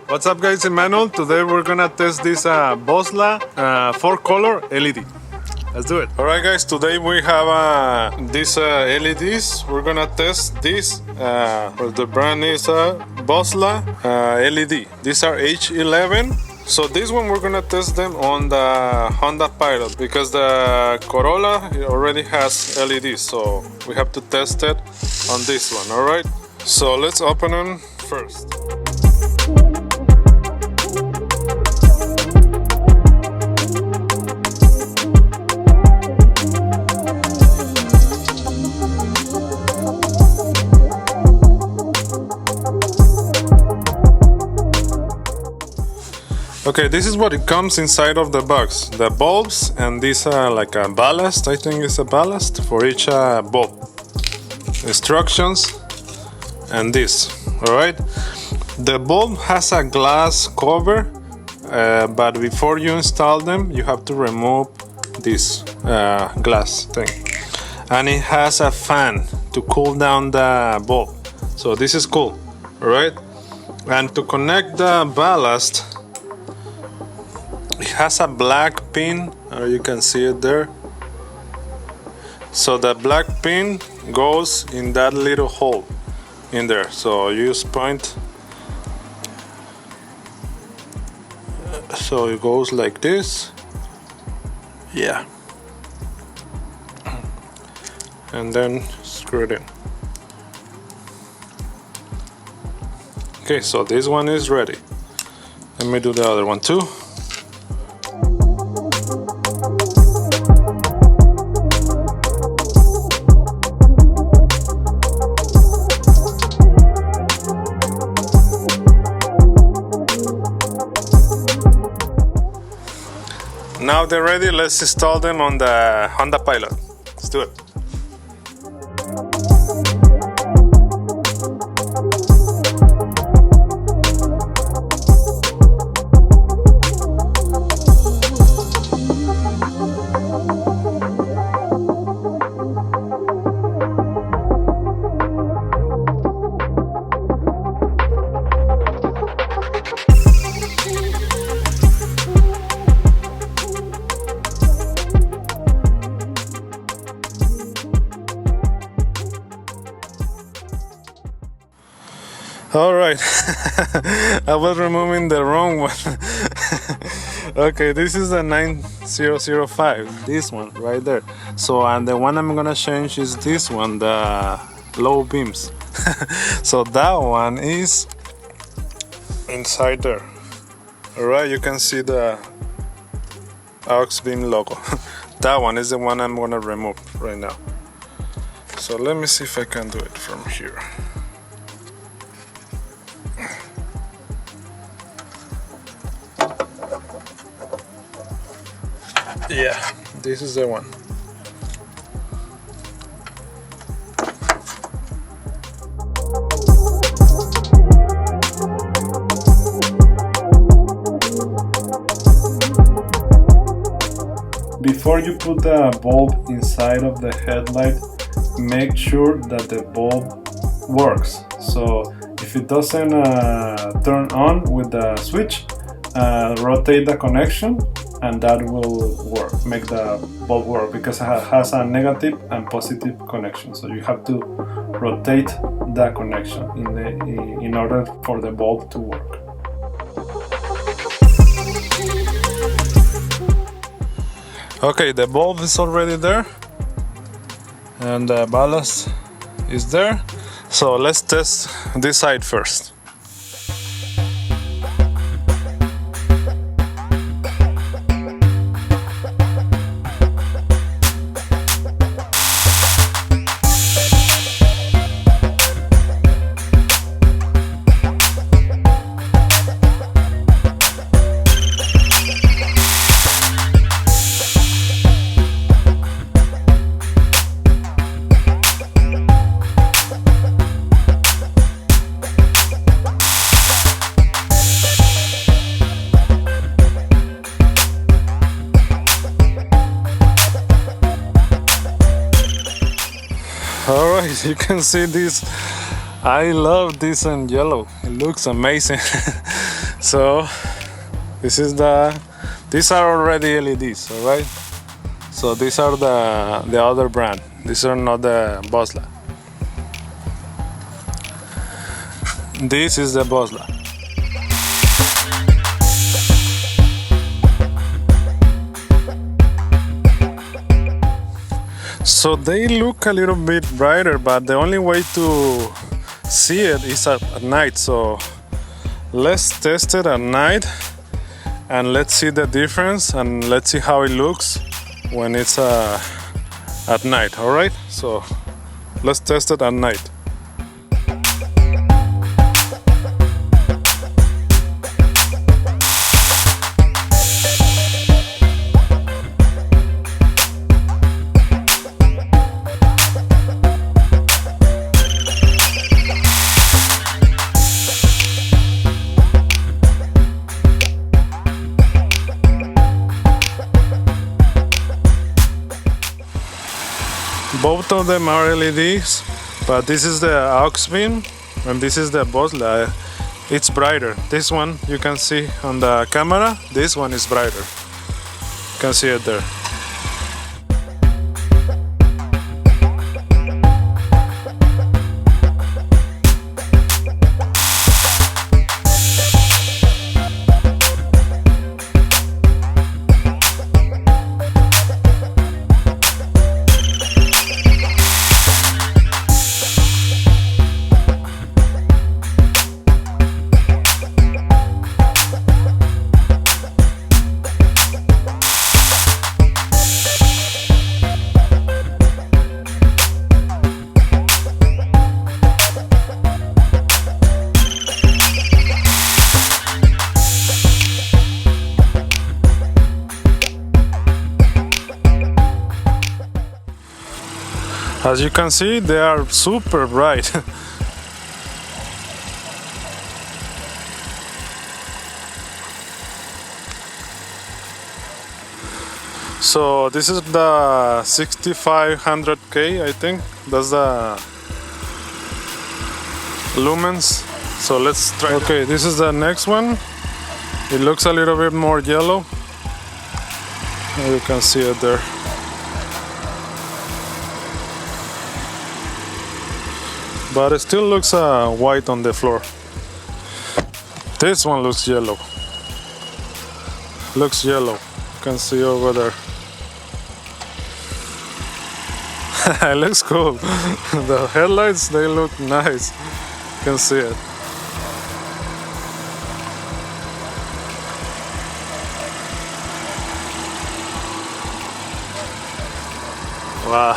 What's up guys, Emmanuel. Today we're gonna test this Boslla 4-color LED. Let's do it. Alright guys, today we have these LEDs. We're gonna test this. The brand is Boslla LED. These are H11. So this one we're gonna test them on the Honda Pilot because the Corolla already has LEDs. So we have to test it on this one, alright? So let's open them first. Okay, this is what it comes inside of the box. The bulbs and this like a ballast, I think it's a ballast for each bulb. Instructions and this, alright? The bulb has a glass cover, but before you install them, you have to remove this glass thing. And it has a fan to cool down the bulb. So this is cool, alright? And to connect the ballast, it has a black pin, you can see it there. So the black pin goes in that little hole in there. So you just point. So it goes like this. Yeah. And then screw it in. Okay, so this one is ready. Let me do the other one too. Now they're ready, let's install them on the Honda Pilot. Let's do it. All right, I was removing the wrong one. Okay, this is a 9005, this one right there. So, and the one I'm gonna change is this one, the low beams. So that one is inside there. All right, you can see the aux beam logo. That one is the one I'm gonna remove right now. So let me see if I can do it from here. Yeah, this is the one. Before you put the bulb inside of the headlight, make sure that the bulb works. So if it doesn't turn on with the switch, rotate the connection and that will work, make the bulb work, because it has a negative and positive connection. So you have to rotate the connection in order for the bulb to work. Okay, the bulb is already there and the ballast is there. So let's test this side first. Alright, you can see this. I love this in yellow. It looks amazing. So this is these are already LEDs, alright? So these are the other brand. These are not the Boslla. This is the Boslla. So they look a little bit brighter, but the only way to see it is at night. So let's test it at night and let's see the difference and let's see how it looks when it's at night. All right, so let's test it at night. Both of them are LEDs, but this is the aux beam and this is the Boslla. It's brighter. This one you can see on the camera. This one is brighter. You can see it there. As you can see, they are super bright. So this is the 6500K, I think. That's the lumens. So let's try. Okay, this is the next one. It looks a little bit more yellow. You can see it there. But it still looks white on the floor. This one looks yellow. Looks yellow. You can see over there. It looks cool. The headlights, they look nice. You can see it. Wow,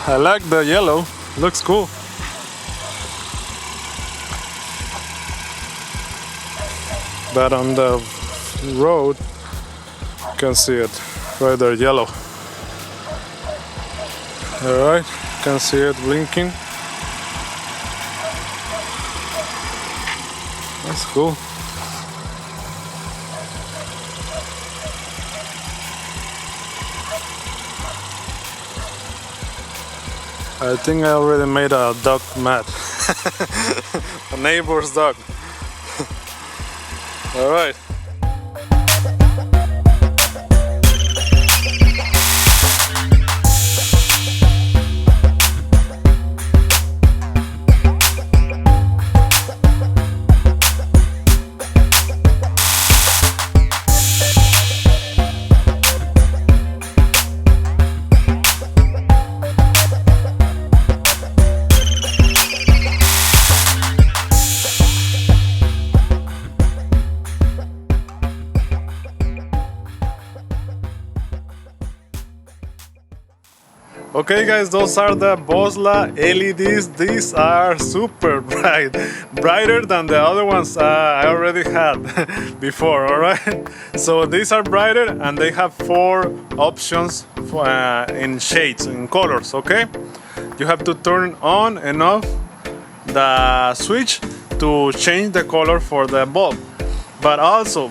I like the yellow. Looks cool. But on the road, you can see it right there, yellow. Alright, you can see it blinking. That's cool. I think I already made a dog mad. A neighbor's dog. All right. Okay guys, those are the Boslla LEDs. These are super bright, brighter than the other ones I already had before, alright? So these are brighter and they have 4 options for, in shades, in colors, okay? You have to turn on and off the switch to change the color for the bulb. But also,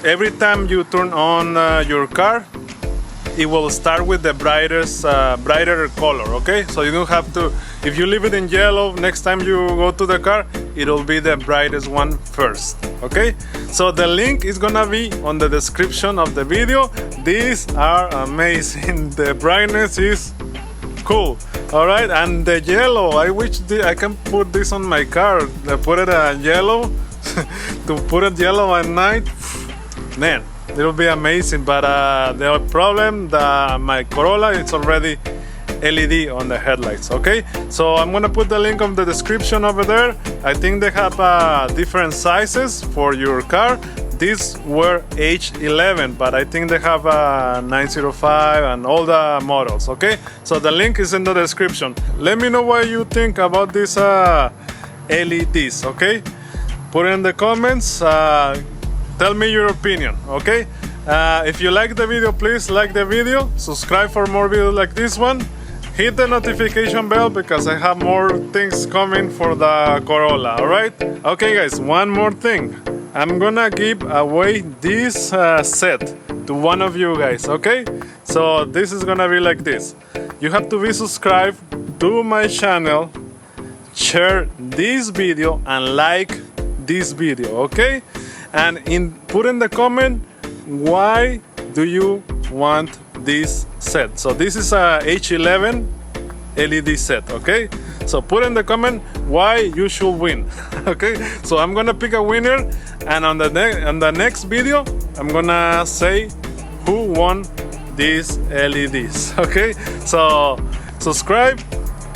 every time you turn on your car, it will start with the brighter color, okay? So you don't have to, if you leave it in yellow, next time you go to the car, it'll be the brightest one first, okay? So the link is gonna be on the description of the video. These are amazing. The brightness is cool. All right, and the yellow, I wish I can put this on my car. I put it yellow to put it yellow at night, man, it'll be amazing. But the problem, my Corolla, it's already LED on the headlights, okay? So I'm gonna put the link on the description over there. I think they have different sizes for your car. These were H11, but I think they have 905 and all the models, okay? So the link is in the description. Let me know what you think about these LEDs, okay? Put it in the comments. Tell me your opinion, okay? If you like the video, please like the video. Subscribe for more videos like this one. Hit the notification bell because I have more things coming for the Corolla, all right? Okay, guys, one more thing. I'm gonna give away this set to one of you guys, okay? So this is gonna be like this. You have to be subscribed to my channel, share this video and like this video, okay? And put in the comment why do you want this set. So this is a H11 LED set, okay? So put in the comment why you should win. Okay, so I'm gonna pick a winner, and on the next video I'm gonna say who won these LEDs. Okay, so subscribe,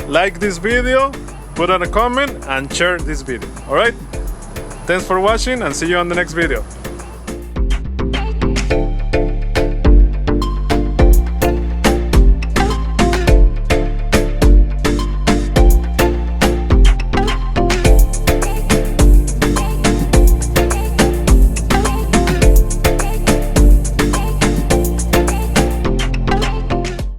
like this video, put in a comment and share this video. All right, thanks for watching and see you on the next video.